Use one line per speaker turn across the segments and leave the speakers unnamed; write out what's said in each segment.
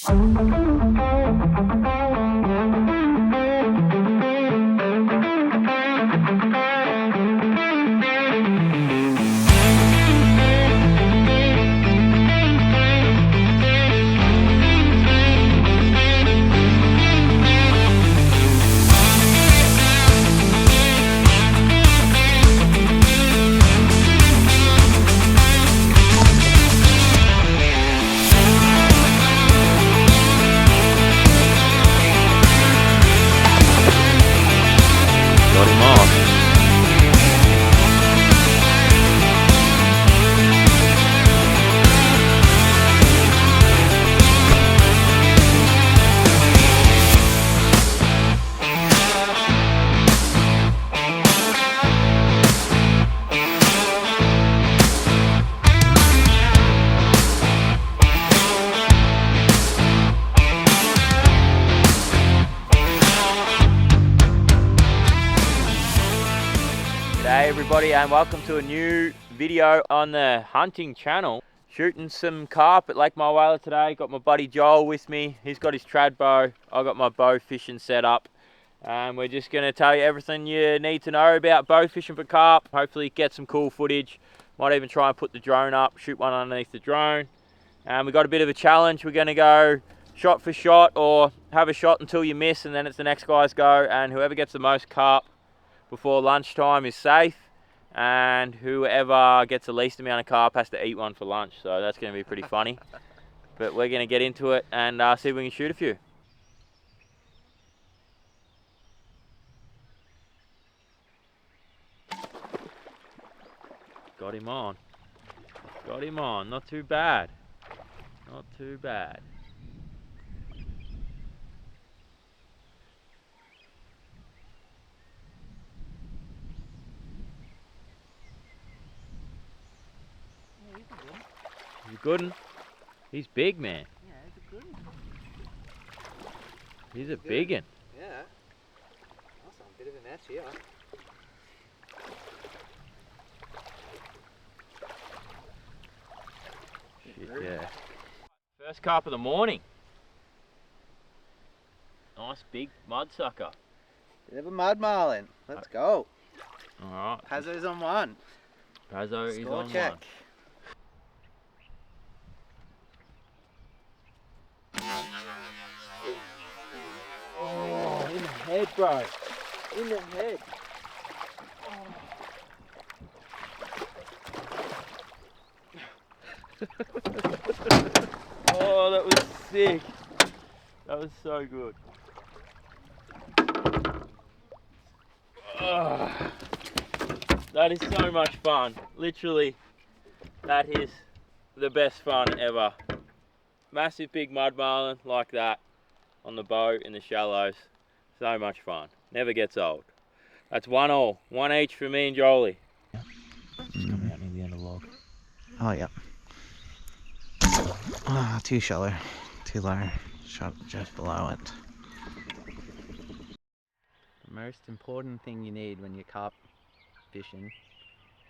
Got him on. G'day everybody, and welcome to a new video on the hunting channel. Shooting some carp at Lake Mulwala today. Got my buddy Joel with me. He's got his trad bow. I got my bow fishing set up. And we're just going to tell you everything you need to know about bow fishing for carp. Hopefully get some cool footage. Might even try and put the drone up, shoot one underneath the drone. And we got a bit of a challenge. We're going to go shot for shot, or have a shot until you miss, and then it's the next guy's go. And whoever gets the most carp before lunchtime is safe, and whoever gets the least amount of carp has to eat one for lunch. So that's going to be pretty funny. But we're going to get into it and see if we can shoot a few. Got him on. Got him on. Not too bad. Not too bad. He's a good one. He's big, man.
Yeah, he's a good one.
He's a big one.
Yeah. That's a bit of a match here.
Shit, yeah. First carp of the morning. Nice big mudsucker.
Bit of a mud marlin. Let's go.
Alright.
Pazzo's on one.
Pazzo is
Score
on
check.
one.
Oh, in the head, bro. In the head.
Oh, that was sick. That was so good. Oh, that is so much fun. Literally, that is the best fun ever. Massive big mud marlin like that on the boat in the shallows. So much fun. Never gets old. That's 1-1. 1 each for me and Jolie. Just coming out near the end of the log.
Oh, yep. Too shallow. Too low. Shot just below it. The most important thing you need when you're carp fishing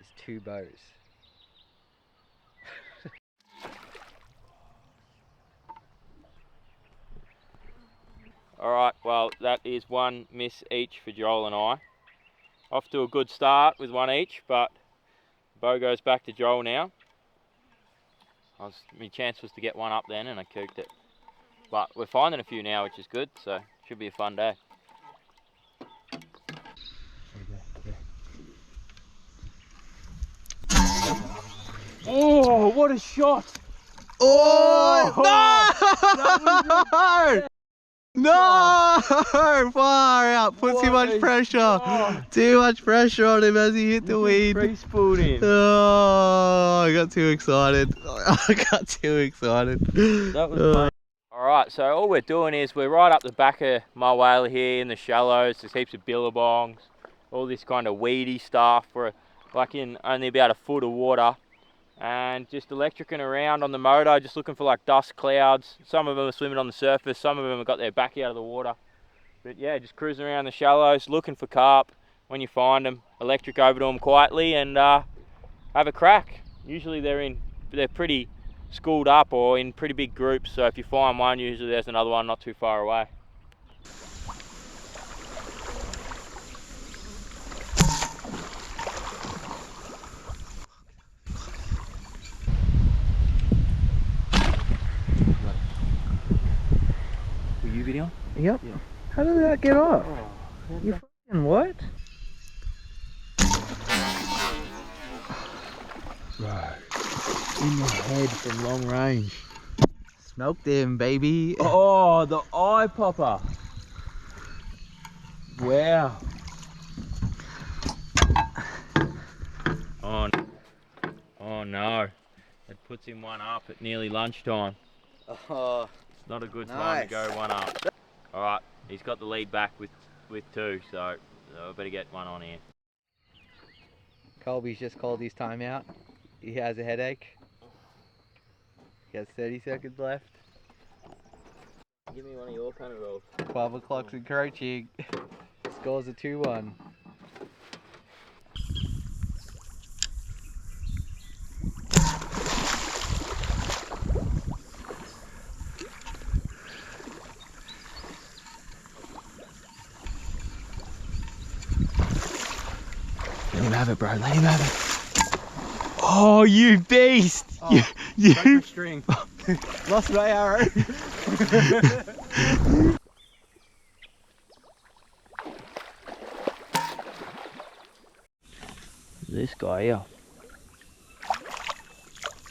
is 2 bows.
Alright, well that is 1 miss each for Joel and I. Off to a good start with 1 each, but bow goes back to Joel now. My chance was to get 1 up then and I cooked it. But we're finding a few now, which is good, so should be a fun day. Oh, what a shot!
Oh, no! No! Far out. Put too much pressure. Too much pressure on him as he hit the weed.
Pre-spooled him.
Oh, I got too excited. I got too excited.
That was fun. Alright, so all we're doing is we're right up the back of Mulwala here in the shallows. There's heaps of billabongs, all this kind of weedy stuff. We're like in only about a foot of water. And just electricing around on the motor, just looking for like dust clouds. Some of them are swimming on the surface, some of them have got their back out of the water. But yeah, just cruising around the shallows, looking for carp. When you find them, electric over to them quietly and have a crack. Usually they're pretty schooled up or in pretty big groups. So if you find one, usually there's another one not too far away. Were you video?
Yep. Yeah. How did that get off? Oh, you fucking what? Bro, in the head from long range. Smoked him, baby.
Oh, the eye popper. Wow. Oh no. It puts him one up at nearly lunchtime.
Oh,
it's not a good time to go one up. Alright, he's got the lead back with two, so I better get one on here.
Colby's just called his timeout. He has a headache. He has 30 seconds left.
Give me one of your kind of rolls.
12 o'clock's encroaching. Scores a 2-1. Let him have it, bro. Let him have it.
Oh, you beast!
Oh,
you
string. Lost my arrow.
This guy here.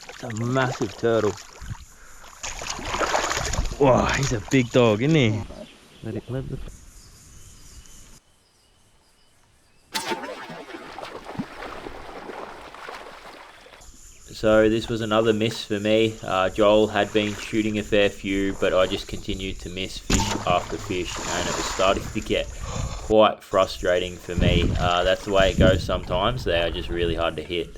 It's a massive turtle. Wow, he's a big dog, isn't he? Let the... So this was another miss for me. Joel had been shooting a fair few, but I just continued to miss fish after fish, and it was starting to get quite frustrating for me. That's the way it goes sometimes. They are just really hard to hit.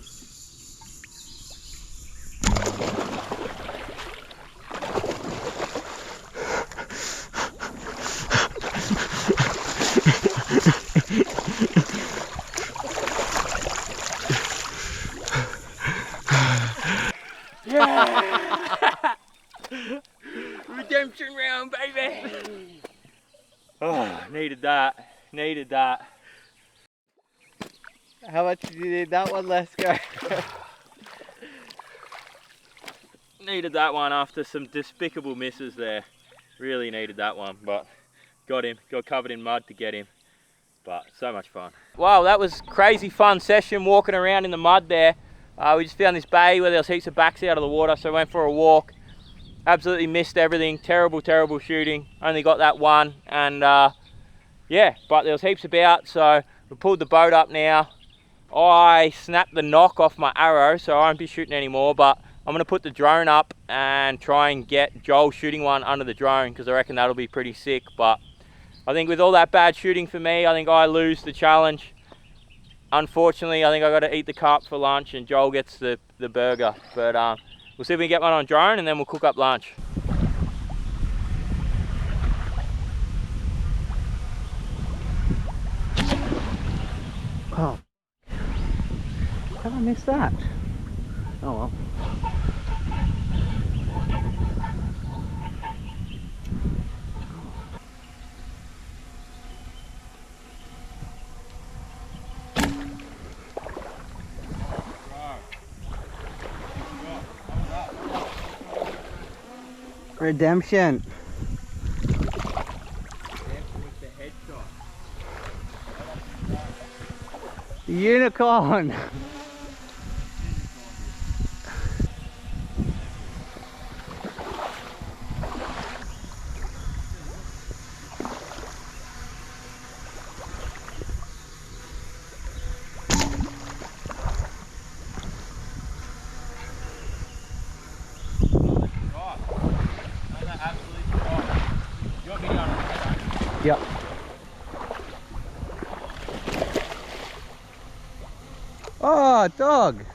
Yeah! Redemption round, baby! Oh, needed that. Needed that.
How much did you need that one, let's go?
Needed that one after some despicable misses there. Really needed that one, but got him. Got covered in mud to get him. But so much fun. Wow, that was crazy fun session walking around in the mud there. We just found this bay where there was heaps of backs out of the water, so I went for a walk. Absolutely missed everything. Terrible, terrible shooting. Only got that one, and yeah, but there was heaps about, so we pulled the boat up now. I snapped the knock off my arrow, so I won't be shooting anymore, but I'm going to put the drone up and try and get Joel shooting one under the drone, because I reckon that'll be pretty sick. But I think with all that bad shooting for me, I think I lose the challenge. Unfortunately, I think I got to eat the carp for lunch and Joel gets the burger. But we'll see if we can get one on drone and then we'll cook up lunch.
Oh, how did I miss that? Oh well. Redemption. Unicorn. Yep. Oh, dog.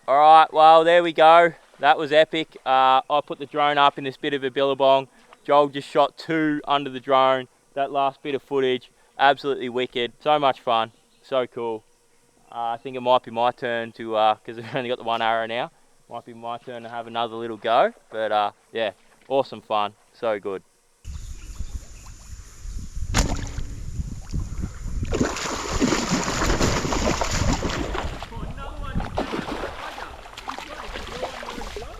All right, well, there we go. That was epic. I put the drone up in this bit of a billabong. Joel just shot 2 under the drone. That last bit of footage, absolutely wicked. So much fun, so cool. I think it might be my turn to, because I've only got the one arrow now, might be my turn to have another little go. But yeah, awesome fun, so good.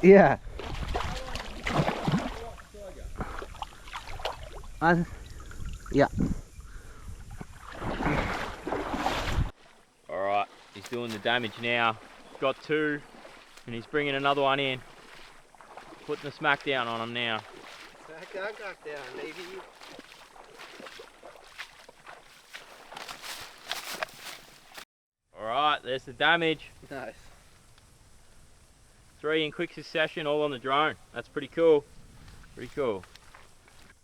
Yeah. Yeah.
Alright, he's doing the damage now. Got two, and he's bringing another one in. Putting the smack down on him now.
Smack down, baby.
Alright, there's the damage.
Nice.
3 in quick succession, all on the drone. That's pretty cool. Pretty cool.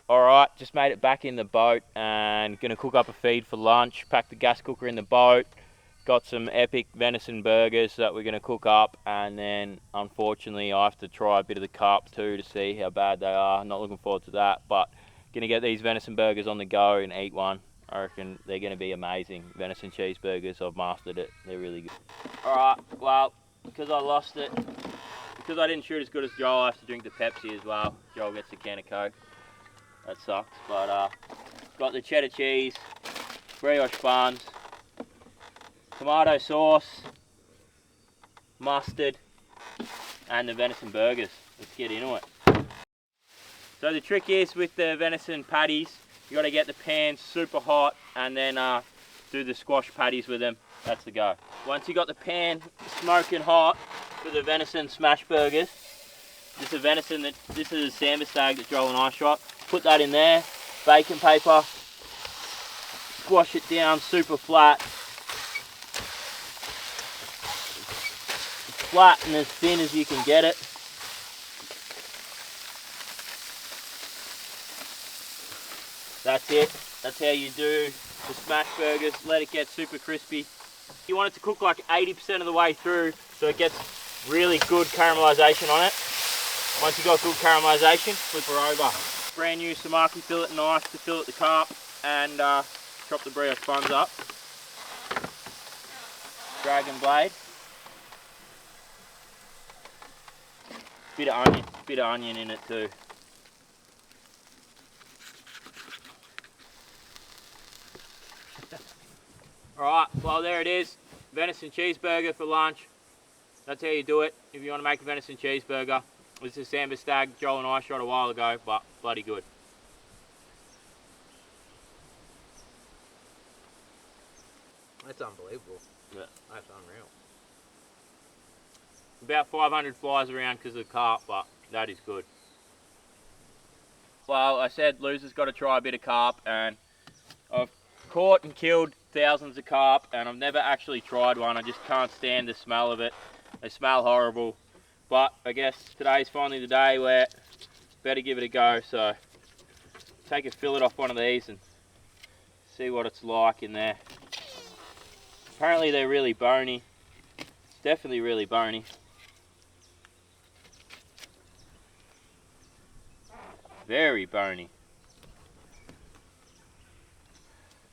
Alright, just made it back in the boat and gonna cook up a feed for lunch. Packed the gas cooker in the boat. Got some epic venison burgers that we're gonna cook up, and then unfortunately I have to try a bit of the carp too to see how bad they are. Not looking forward to that, but gonna get these venison burgers on the go and eat one. I reckon they're gonna be amazing. Venison cheeseburgers, I've mastered it. They're really good. Alright, well, because I lost it, because I didn't shoot as good as Joel, I have to drink the Pepsi as well. Joel gets the can of Coke. That sucks, but got the cheddar cheese, brioche buns, tomato sauce, mustard, and the venison burgers. Let's get into it. So the trick is with the venison patties, you got to get the pan super hot and then do the squash patties with them. That's the go. Once you got the pan smoking hot for the venison smash burgers, this is a sambar stag that Joel and I shot. Put that in there, bacon paper, squash it down super flat. Flat and as thin as you can get it. That's it. That's how you do the smash burgers. Let it get super crispy. You want it to cook like 80% of the way through so it gets really good caramelization on it. Once you've got good caramelization, flip her over. Brand new Samaki fillet knife to fillet the carp and chop the brioche buns up. Dragon blade. Bit of onion in it too. Alright, well there it is. Venison cheeseburger for lunch. That's how you do it if you want to make a venison cheeseburger. This is a sambar stag Joel and I shot a while ago, but bloody good.
That's unbelievable.
Yeah.
That's unreal.
About 500 flies around because of the carp, but that is good. Well, I said losers got to try a bit of carp, and I've caught and killed thousands of carp, and I've never actually tried one. I just can't stand the smell of it. They smell horrible. But I guess today's finally the day where better give it a go. So take a fillet off one of these and see what it's like in there. Apparently they're really bony. It's definitely really bony. Very bony.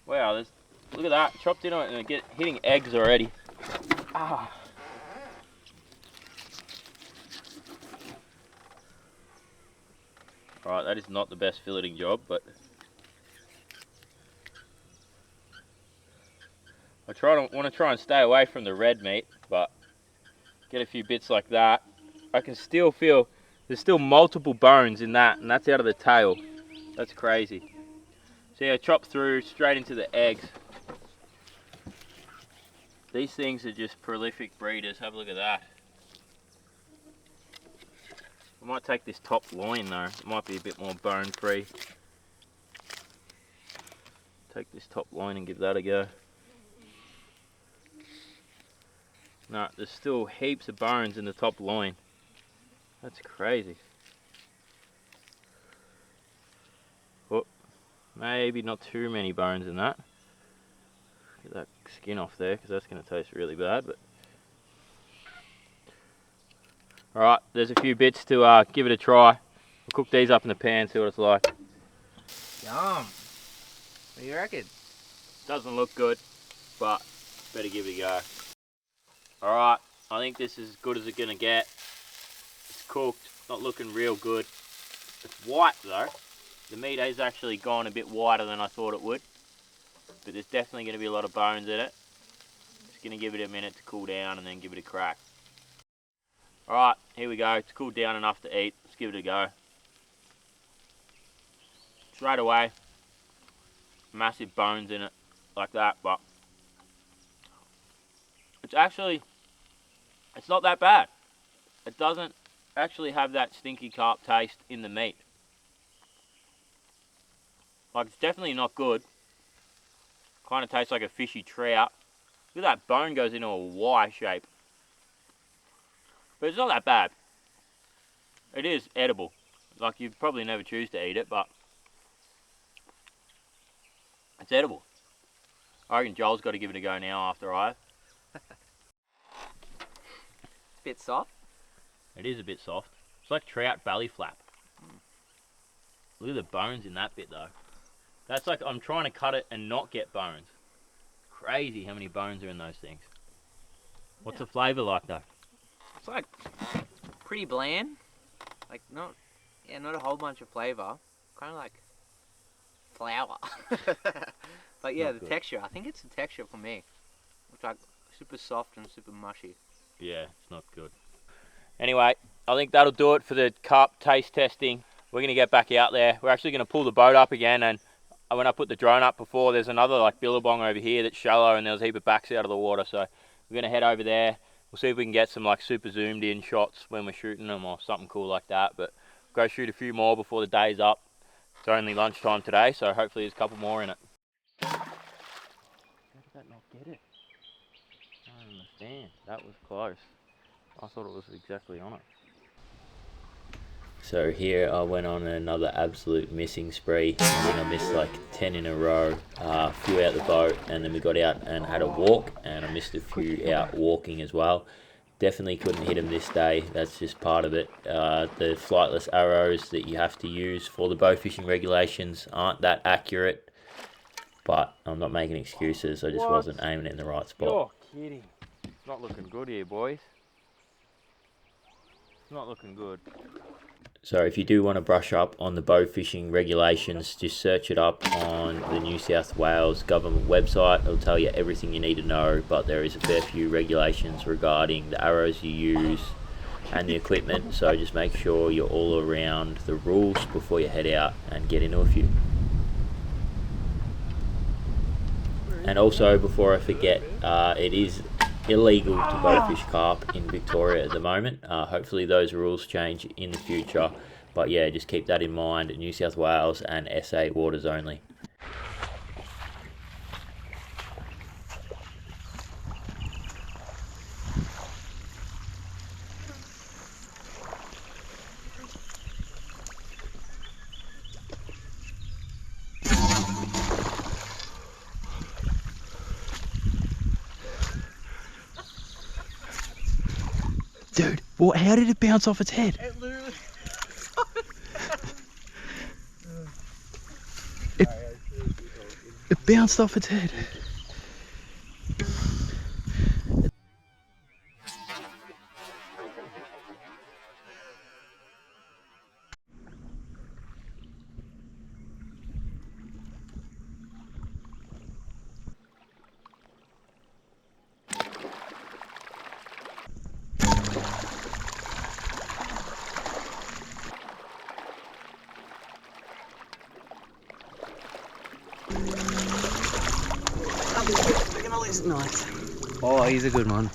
Wow, look at that. Chopped into it and hitting eggs already. Ah. Alright, that is not the best filleting job, but I want to try and stay away from the red meat, but get a few bits like that. I can still feel there's still multiple bones in that, and that's out of the tail. That's crazy. So yeah, chop through straight into the eggs. These things are just prolific breeders. Have a look at that. I might take this top loin though. It might be a bit more bone free. Take this top loin and give that a go. No, there's still heaps of bones in the top loin. That's crazy. Oh, maybe not too many bones in that. Get that skin off there because that's going to taste really bad. But alright, there's a few bits to give it a try. We'll cook these up in the pan, see what it's like.
Yum. What do you reckon?
Doesn't look good, but better give it a go. Alright, I think this is as good as it's gonna get. It's cooked, not looking real good. It's white though. The meat has actually gone a bit whiter than I thought it would. But there's definitely gonna be a lot of bones in it. Just gonna give it a minute to cool down and then give it a crack. Alright, here we go. It's cooled down enough to eat. Let's give it a go. Straight away, massive bones in it, like that, but it's not that bad. It doesn't actually have that stinky carp taste in the meat. Like, it's definitely not good. Kind of tastes like a fishy trout. Look at that bone goes into a Y shape. But it's not that bad. It is edible. Like, you'd probably never choose to eat it, but it's edible. I reckon Joel's got to give it a go now after I have.
Bit soft.
It is a bit soft. It's like trout belly flap. Look at the bones in that bit though. That's like I'm trying to cut it and not get bones. Crazy how many bones are in those things. What's the flavour like though?
It's like pretty bland. Like not a whole bunch of flavour. Kind of like flour. But yeah, the texture. I think it's the texture for me. It's like super soft and super mushy.
Yeah, it's not good. Anyway, I think that'll do it for the carp taste testing. We're going to get back out there. We're actually going to pull the boat up again, and when I put the drone up before, there's another like billabong over here that's shallow and there's a heap of backs out of the water, so we're going to head over there. We'll see if we can get some like super zoomed in shots when we're shooting them or something cool like that, but go shoot a few more before the day's up. It's only lunchtime today, so hopefully there's a couple more in it. How did that not get it? I don't understand. That was close. I thought it was exactly on it. So here I went on another absolute missing spree. I think I missed like 10 in a row. Flew out the boat, and then we got out and had a walk, and I missed a few out walking as well. Definitely couldn't hit them this day. That's just part of it. The flightless arrows that you have to use for the bow fishing regulations aren't that accurate, but I'm not making excuses. I just wasn't aiming in the right spot. You're kidding. It's not looking good here, boys. It's not looking good.
So if you do want to brush up on the bow fishing regulations, just search it up on the New South Wales government website. It'll tell you everything you need to know, but there is a fair few regulations regarding the arrows you use and the equipment, so just make sure you're all around the rules before you head out and get into a few. And also, before I forget, it is illegal to bowfish carp in Victoria at the moment. Hopefully those rules change in the future, but yeah, just keep that in mind. New South Wales and SA waters only.
Dude, well, how did it bounce off its head?
It literally.
It bounced off its head. Nice. Oh, he's a good one.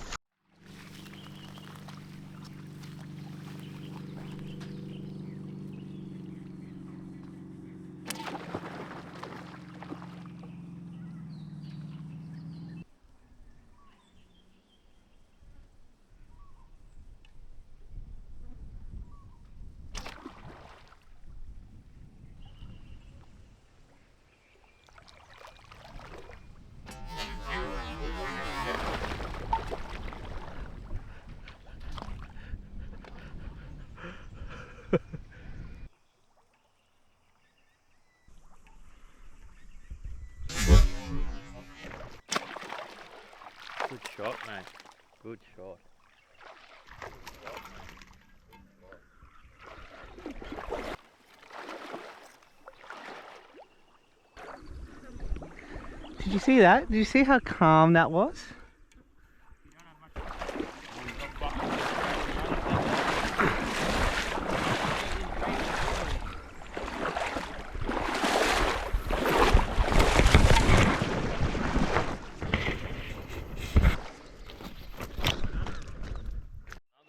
Did you see that? Did you see how calm that was?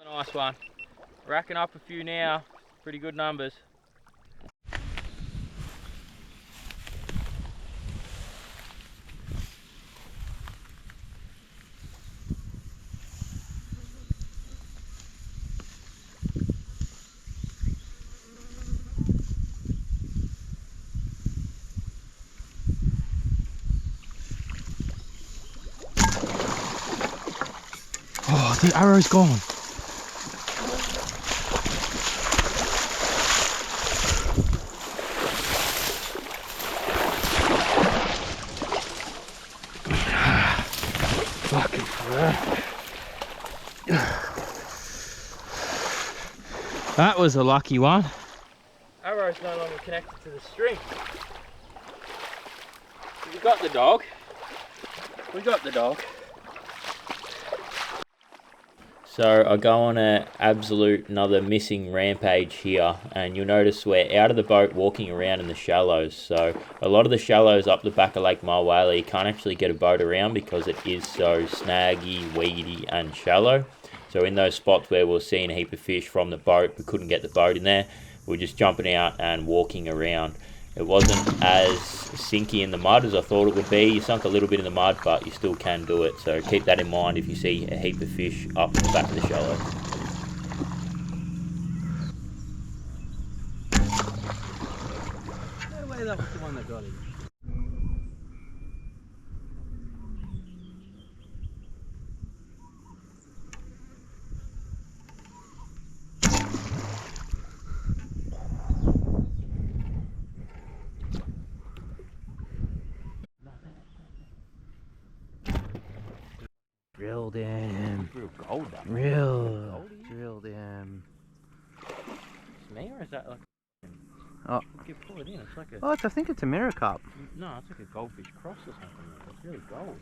Another nice one. Racking up a few now. Pretty good numbers.
Oh, the arrow's gone. Fucking crap. That was a lucky one.
Arrow's no longer connected to the string. We got the dog. We got the dog.
So I go on a absolute another missing rampage here, and you'll notice we're out of the boat walking around in the shallows. So a lot of the shallows up the back of Lake Mulwala, you can't actually get a boat around because it is so snaggy, weedy and shallow. So in those spots where we're seeing a heap of fish from the boat, we couldn't get the boat in there, we're just jumping out and walking around. It wasn't as sinky in the mud as I thought it would be. You sunk a little bit in the mud, but you still can do it. So keep that in mind if you see a heap of fish up the back of the shallow.
No way that was the one that got him. Drilled him.
Real gold, that.
Drilled him.
It's me, or is that like?
Oh.
You can pull it in. It's like a.
Oh, I think it's a mirror carp.
No, it's like a goldfish cross or something. It's really gold.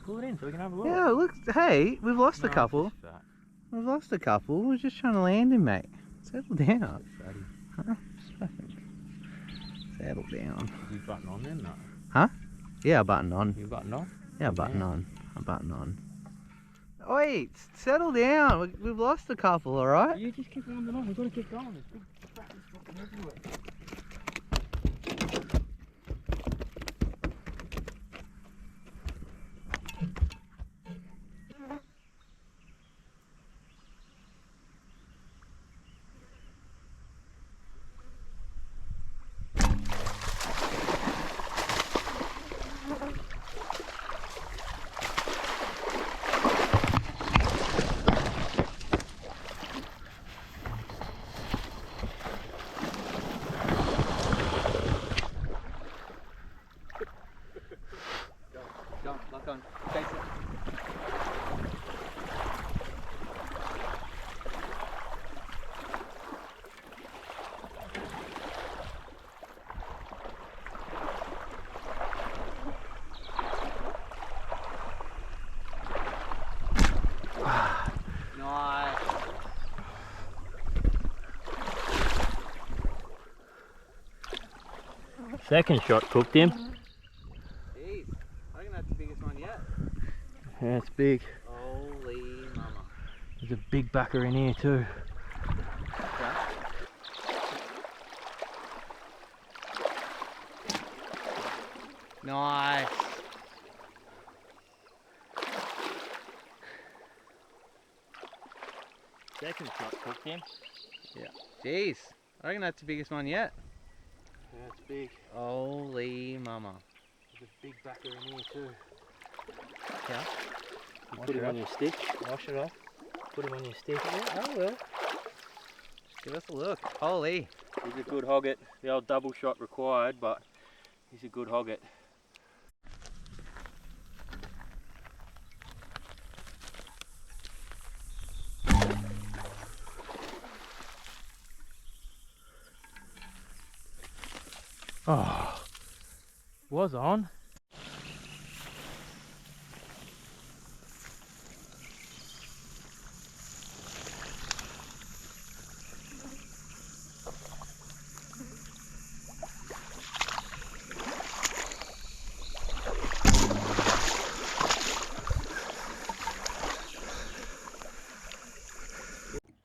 Pull it in so we can have a look.
Yeah, look. Hey, we've lost
No,
a couple.
it's just that.
We've lost a couple. We're just trying to land him, mate. Settle down.
It's fatty.
Huh? Settle down.
You button on then? No.
Huh? Yeah, a button on.
You button on?
Yeah, a button on. A button on. Wait, settle down. We've lost a couple, alright?
You just keep wandering on. We've got to keep going. There's big crackers fucking everywhere.
Lock on. Chase it. Nice.
Second shot cooked him.
Jeez, I reckon that's the biggest one yet.
Yeah, it's big.
Holy mama.
There's a big backer in here too.
Nice.
Second shot cooked him.
Jeez, I reckon that's the biggest one yet.
Yeah, it's big.
Holy mama.
There's a big backer in here too.
Yeah.
You
Wash
put
it
him on
off.
your stick.
Wash it off.
Put him on your stick.
Yeah, I will. Give us a look. Holy.
He's a good hogget. The old double shot required, but he's a good hogget. Oh, was on.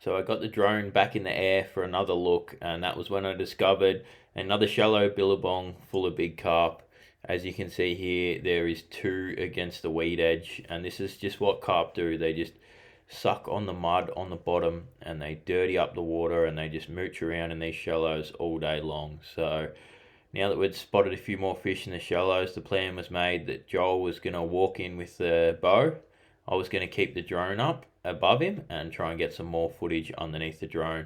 So I got the drone back in the air for another look, and that was when I discovered another shallow billabong full of big carp. As you can see here, there is 2 against the weed edge, and this is just what carp do. They just suck on the mud on the bottom, and they dirty up the water, and they just mooch around in these shallows all day long. So now that we'd spotted a few more fish in the shallows, the plan was made that Joel was going to walk in with the bow. I was going to keep the drone up above him and try and get some more footage underneath the drone.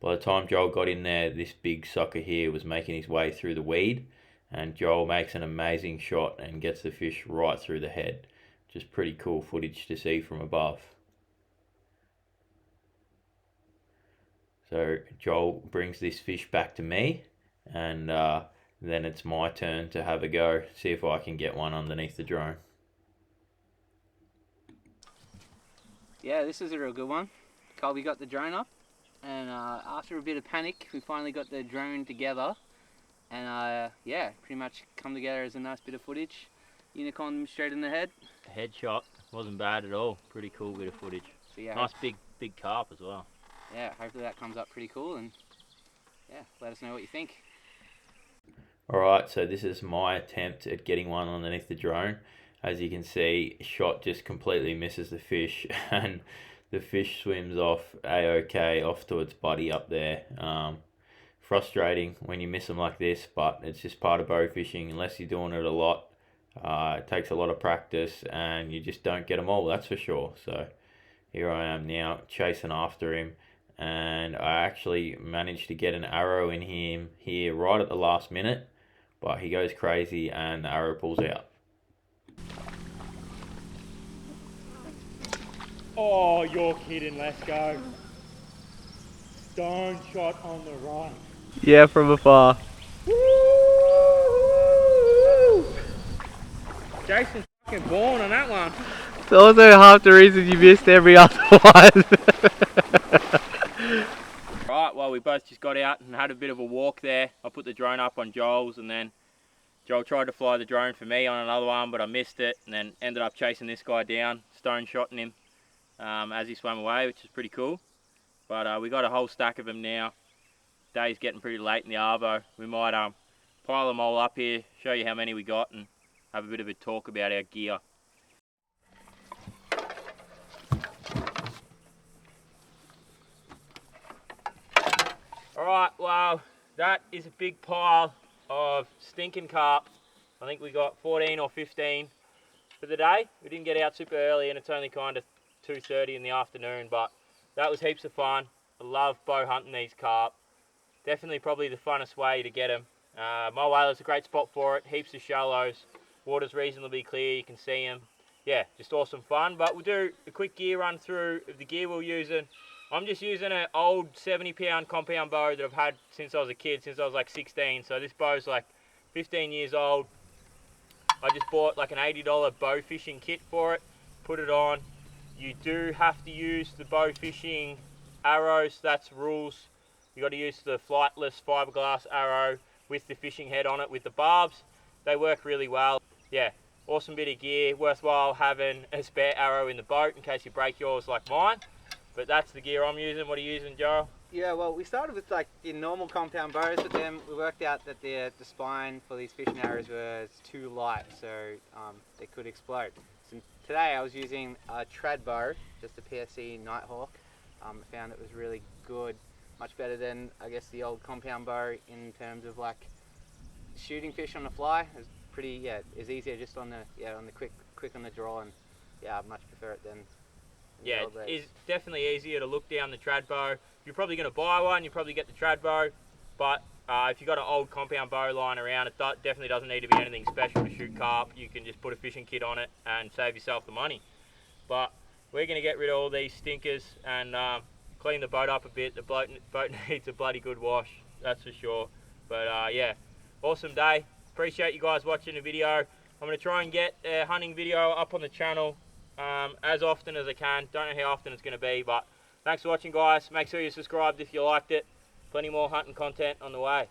By the time Joel got in there, this big sucker here was making his way through the weed, and Joel makes an amazing shot and gets the fish right through the head. Just pretty cool footage to see from above. So Joel brings this fish back to me, and then it's my turn to have a go, see if I can get one underneath the drone.
Yeah, this is a real good one. Colby got the drone up, and after a bit of panic, we finally got the drone together, and yeah, pretty much come together as a nice bit of footage. Unicorn straight in the head.
Headshot wasn't bad at all. Pretty cool bit of footage.
So yeah,
Nice big carp as well.
yeah, hopefully that comes up pretty cool, and yeah, let us know what you think.
Alright, so this is my attempt at getting one underneath the drone. As you can see, shot just completely misses the fish, and the fish swims off a-okay off to its buddy up there. Frustrating when you miss them like this, but it's just part of bow fishing. Unless you're doing it a lot, it takes a lot of practice, and you just don't get them all, that's for sure. So here I am now chasing after him, and I actually managed to get an arrow in him here right at the last minute, but he goes crazy and the arrow pulls out.
Oh, you're kidding. Let's go. Stone shot on the right.
Yeah, from afar.
Woo! Jason's fucking born on that one.
It's also half the reason you missed every other one.
Right, well, we both just got out and had a bit of a walk there. I put the drone up on Joel's, and then Joel tried to fly the drone for me on another one, but I missed it, and then ended up chasing this guy down, stone shotting him as he swam away, which is pretty cool. But we got a whole stack of them now. Day's getting pretty late in the arvo. We might pile them all up here, show you how many we got, and have a bit of a talk about our gear. Alright, well, that is a big pile of stinking carp. I think we got 14 or 15 for the day. We didn't get out super early, and it's only kind of 2:30 in the afternoon, but that was heaps of fun. I love bow hunting these carp. Definitely probably the funnest way to get them. My whaler's a great spot for it. Heaps of shallows. Water's reasonably clear, you can see them. Yeah, just awesome fun. But we'll do a quick gear run through of the gear we're using. I'm just using an old 70-pound compound bow that I've had since I was a kid, since I was like 16. So this bow's like 15 years old. I just bought like an $80 bow fishing kit for it, put it on. You do have to use the bow fishing arrows, that's rules. You got to use the flightless fiberglass arrow with the fishing head on it with the barbs. They work really well. Yeah, awesome bit of gear. Worthwhile having a spare arrow in the boat in case you break yours like mine. But that's the gear I'm using. What are you using, Joel?
Yeah, well, we started with like the normal compound bows, but then we worked out that the spine for these fishing arrows was too light, so they could explode. So today I was using a trad bow, just a PSC Nighthawk. I found it was really good, much better than I guess the old compound bow in terms of like shooting fish on the fly. It's pretty, yeah, it's easier just on the quick on the draw, and yeah, I much prefer it than.
Yeah, it's definitely easier to look down the trad bow. If you're probably going to buy one, you probably get the trad bow, but if you've got an old compound bow lying around, it definitely doesn't need to be anything special to shoot carp. You can just put a fishing kit on it and save yourself the money. But we're going to get rid of all these stinkers and clean the boat up a bit. The boat needs a bloody good wash, that's for sure. But yeah, awesome day. Appreciate you guys watching the video. I'm going to try and get a hunting video up on the channel as often as I can. Don't know how often it's going to be, but thanks for watching, guys. Make sure you subscribed if you liked it. Plenty more hunting content on the way.